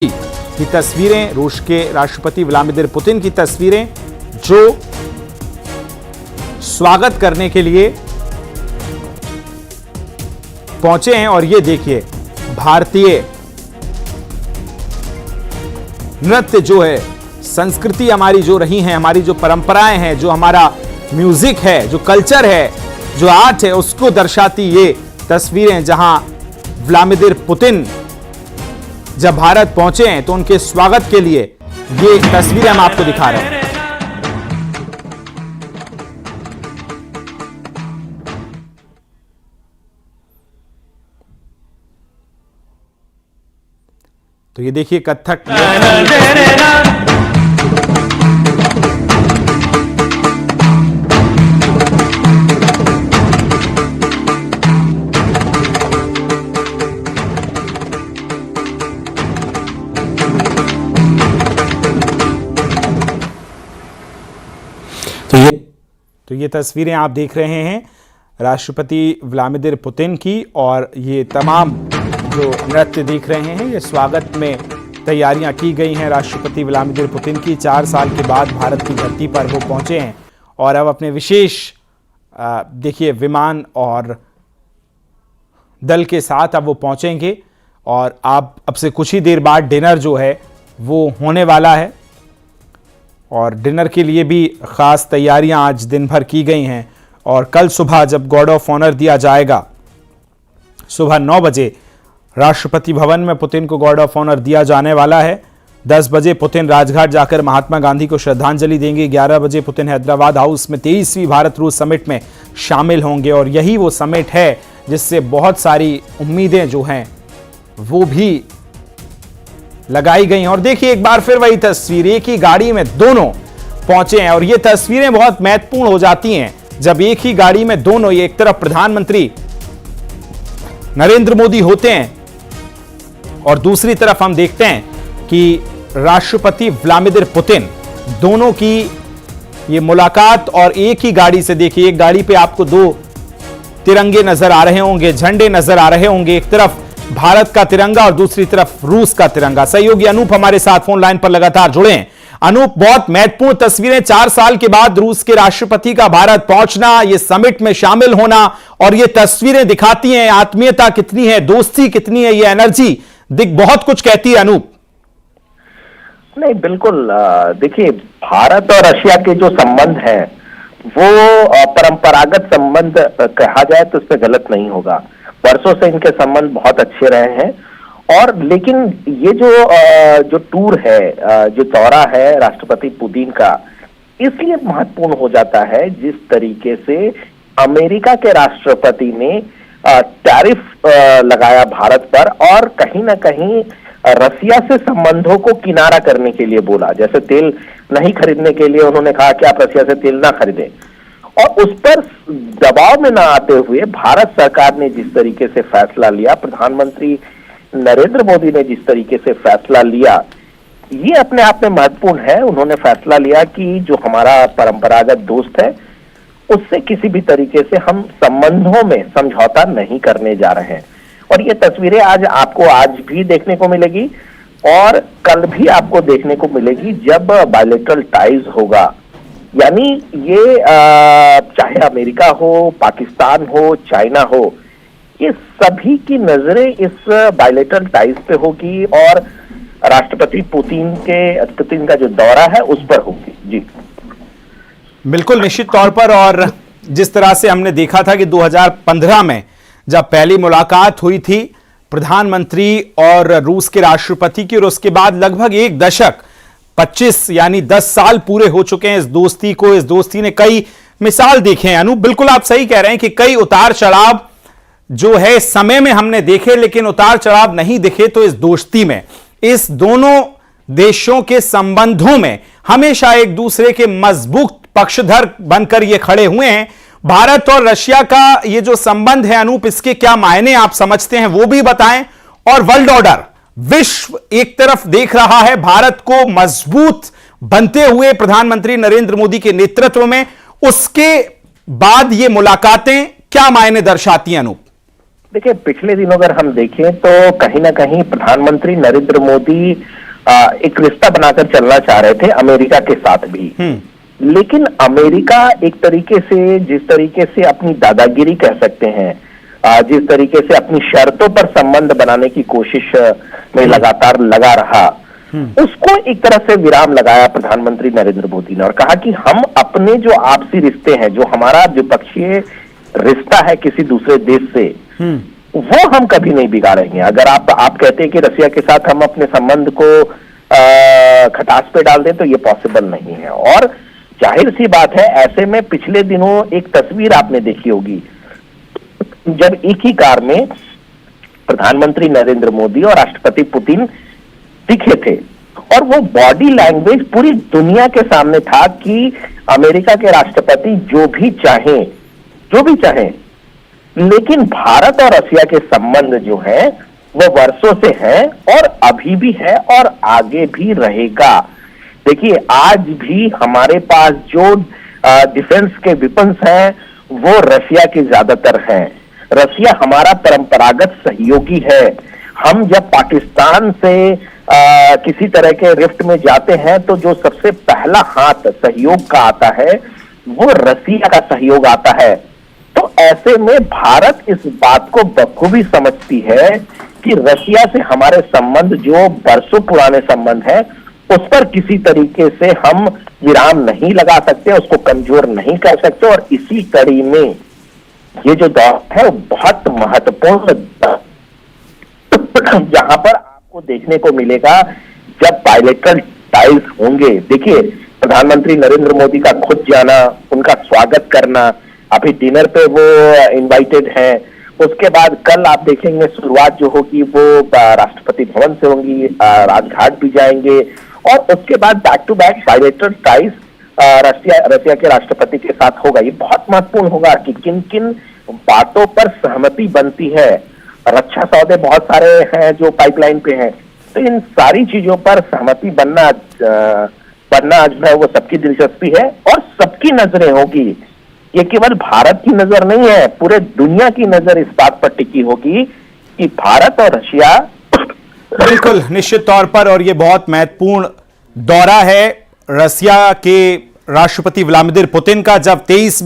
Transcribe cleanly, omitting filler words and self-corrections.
की तस्वीरें, रूस के राष्ट्रपति व्लादिमीर पुतिन की तस्वीरें जो स्वागत करने के लिए पहुंचे हैं। और ये देखिए, भारतीय नृत्य जो है, संस्कृति हमारी जो रही है, हमारी जो परंपराएं हैं, जो हमारा म्यूजिक है, जो कल्चर है, जो आर्ट है, उसको दर्शाती ये तस्वीरें, जहां व्लादिमीर पुतिन जब भारत पहुंचे हैं तो उनके स्वागत के लिए ये तस्वीरें हम आपको दिखा रहे हैं। तो ये देखिए कथक तो ये तस्वीरें आप देख रहे हैं राष्ट्रपति व्लादिमीर पुतिन की, और ये तमाम जो नृत्य देख रहे हैं, ये स्वागत में तैयारियां की गई हैं राष्ट्रपति व्लादिमीर पुतिन की। 4 साल के बाद भारत की धरती पर वो पहुंचे हैं और अब अपने विशेष देखिए विमान और दल के साथ अब वो पहुंचेंगे। और अब से कुछ ही देर बाद डिनर जो है वो होने वाला है, और डिनर के लिए भी खास तैयारियां आज दिन भर की गई हैं। और कल सुबह जब गार्ड ऑफ ऑनर दिया जाएगा, सुबह 9 बजे राष्ट्रपति भवन में पुतिन को गार्ड ऑफ ऑनर दिया जाने वाला है। 10 बजे पुतिन राजघाट जाकर महात्मा गांधी को श्रद्धांजलि देंगे। 11 बजे पुतिन हैदराबाद हाउस में 23वीं भारत रूस समिट में शामिल होंगे। और यही वो समिट है जिससे बहुत सारी उम्मीदें जो हैं वो भी लगाई गई हैं। और देखिए एक बार फिर वही तस्वीर, एक ही गाड़ी में दोनों पहुंचे हैं। और ये तस्वीरें बहुत महत्वपूर्ण हो जाती हैं जब एक ही गाड़ी में दोनों, ये एक तरफ प्रधानमंत्री नरेंद्र मोदी होते हैं और दूसरी तरफ हम देखते हैं कि राष्ट्रपति व्लादिमीर पुतिन, दोनों की ये मुलाकात। और एक ही गाड़ी से देखिए, एक गाड़ी पे आपको 2 तिरंगे नजर आ रहे होंगे, झंडे नजर आ रहे होंगे, एक तरफ भारत का तिरंगा और दूसरी तरफ रूस का तिरंगा। सहयोगी अनूप हमारे साथ फोन लाइन पर लगातार जुड़े हैं। अनूप, बहुत महत्वपूर्ण तस्वीरें, 4 साल के बाद रूस के राष्ट्रपति का भारत पहुंचना, ये समिट में शामिल होना, और ये तस्वीरें दिखाती हैं आत्मीयता कितनी है, दोस्ती कितनी है, ये एनर्जी बहुत कुछ कहती है। अनूप नहीं, बिल्कुल। देखिए, भारत और रशिया के जो संबंध है वो परंपरागत संबंध कहा जाए तो इसमें गलत नहीं होगा। वर्षों से इनके संबंध बहुत अच्छे रहे हैं। और लेकिन ये जो टूर है, जो दौरा है राष्ट्रपति पुतिन का, इसलिए महत्वपूर्ण हो जाता है जिस तरीके से अमेरिका के राष्ट्रपति ने टैरिफ लगाया भारत पर, और कहीं ना कहीं रसिया से संबंधों को किनारा करने के लिए बोला। जैसे तेल नहीं खरीदने के लिए उन्होंने कहा कि आप रसिया से तेल ना खरीदें, और उस पर दबाव में ना आते हुए भारत सरकार ने जिस तरीके से फैसला लिया, प्रधानमंत्री नरेंद्र मोदी ने जिस तरीके से फैसला लिया, ये अपने आप में महत्वपूर्ण है। उन्होंने फैसला लिया कि जो हमारा परंपरागत दोस्त है उससे किसी भी तरीके से हम संबंधों में समझौता नहीं करने जा रहे हैं। और ये तस्वीरें आपको आज भी देखने को मिलेगी और कल भी आपको देखने को मिलेगी जब बायलैटरल टाइज होगा। यानी ये चाहे अमेरिका हो, पाकिस्तान हो, चाइना हो, ये सभी की नजरें इस बायलैटरल टाइज पे होगी और राष्ट्रपति पुतिन का जो दौरा है उस पर होगी। जी बिल्कुल, निश्चित तौर पर। और जिस तरह से हमने देखा था कि 2015 में जब पहली मुलाकात हुई थी प्रधानमंत्री और रूस के राष्ट्रपति की, और उसके बाद लगभग 1 दशक 25 यानी 10 साल पूरे हो चुके हैं इस दोस्ती को। इस दोस्ती ने कई मिसाल देखे हैं। अनूप, बिल्कुल आप सही कह रहे हैं कि कई उतार चढ़ाव जो है इस समय में हमने देखे, लेकिन उतार चढ़ाव नहीं दिखे तो इस दोस्ती में, इस दोनों देशों के संबंधों में हमेशा एक दूसरे के मजबूत पक्षधर बनकर ये खड़े हुए हैं। भारत और रशिया का ये जो संबंध है अनूप, इसके क्या मायने आप समझते हैं वो भी बताएं। और वर्ल्ड ऑर्डर, विश्व एक तरफ देख रहा है भारत को मजबूत बनते हुए प्रधानमंत्री नरेंद्र मोदी के नेतृत्व में, उसके बाद ये मुलाकातें क्या मायने दर्शाती हैं अनूप? देखिए, पिछले दिनों अगर हम देखें तो कहीं ना कहीं प्रधानमंत्री नरेंद्र मोदी एक रिश्ता बनाकर चलना चाह रहे थे अमेरिका के साथ भी। लेकिन अमेरिका एक तरीके से, जिस तरीके से अपनी दादागिरी कह सकते हैं, जिस तरीके से अपनी शर्तों पर संबंध बनाने की कोशिश में लगातार लगा रहा, उसको एक तरह से विराम लगाया प्रधानमंत्री नरेंद्र मोदी ने और कहा कि हम अपने जो आपसी रिश्ते हैं, जो हमारा द्विपक्षीय रिश्ता है किसी दूसरे देश से, वो हम कभी नहीं बिगाड़ेंगे। अगर आप कहते हैं कि रसिया के साथ हम अपने संबंध को खटास पे डाल दें तो ये पॉसिबल नहीं है। और जाहिर सी बात है, ऐसे में पिछले दिनों एक तस्वीर आपने देखी होगी जब एक ही कार में प्रधानमंत्री नरेंद्र मोदी और राष्ट्रपति पुतिन दिखे थे और वो बॉडी लैंग्वेज पूरी दुनिया के सामने था कि अमेरिका के राष्ट्रपति जो भी चाहें, लेकिन भारत और रसिया के संबंध जो है वो वर्षों से है और अभी भी है और आगे भी रहेगा। देखिए, आज भी हमारे पास जो डिफेंस के वेपन्स हैं वो रसिया के ज्यादातर हैं। रसिया हमारा परंपरागत सहयोगी है। हम जब पाकिस्तान से किसी तरह के रिफ्ट में जाते हैं तो जो सबसे पहला हाथ सहयोग का आता है वो रसिया का सहयोग आता है। तो ऐसे में भारत इस बात को बखूबी समझती है कि रसिया से हमारे संबंध जो बरसों पुराने संबंध है उस पर किसी तरीके से हम विराम नहीं लगा सकते, उसको कमजोर नहीं कर सकते। और इसी कड़ी में ये जो दौर है वो बहुत महत्वपूर्ण, जहां पर आपको देखने को मिलेगा जब बायलैटरल टाइज होंगे। देखिए, प्रधानमंत्री नरेंद्र मोदी का खुद जाना, उनका स्वागत करना, अभी डिनर पे वो इनवाइटेड हैं। उसके बाद कल आप देखेंगे शुरुआत जो होगी वो राष्ट्रपति भवन से होगी, राजघाट भी जाएंगे और उसके बाद back to back bilateral ties Russia के राष्ट्रपति के साथ होगा। ये बहुत महत्वपूर्ण होगा कि किन किन बातों पर सहमति बनती है। रक्षा सौदे बहुत सारे हैं जो पाइपलाइन पे हैं, तो इन सारी चीजों पर सहमति बनना आज जो है वो सबकी दिलचस्पी है और सबकी नजरें होगी। ये केवल भारत की नजर नहीं है, पूरे दुनिया की नजर इस बात पर टिकी होगी कि भारत और रशिया बिल्कुल निश्चित तौर पर, और ये बहुत महत्वपूर्ण दौरा है रसिया के राष्ट्रपति व्लादिमीर पुतिन का, जब 23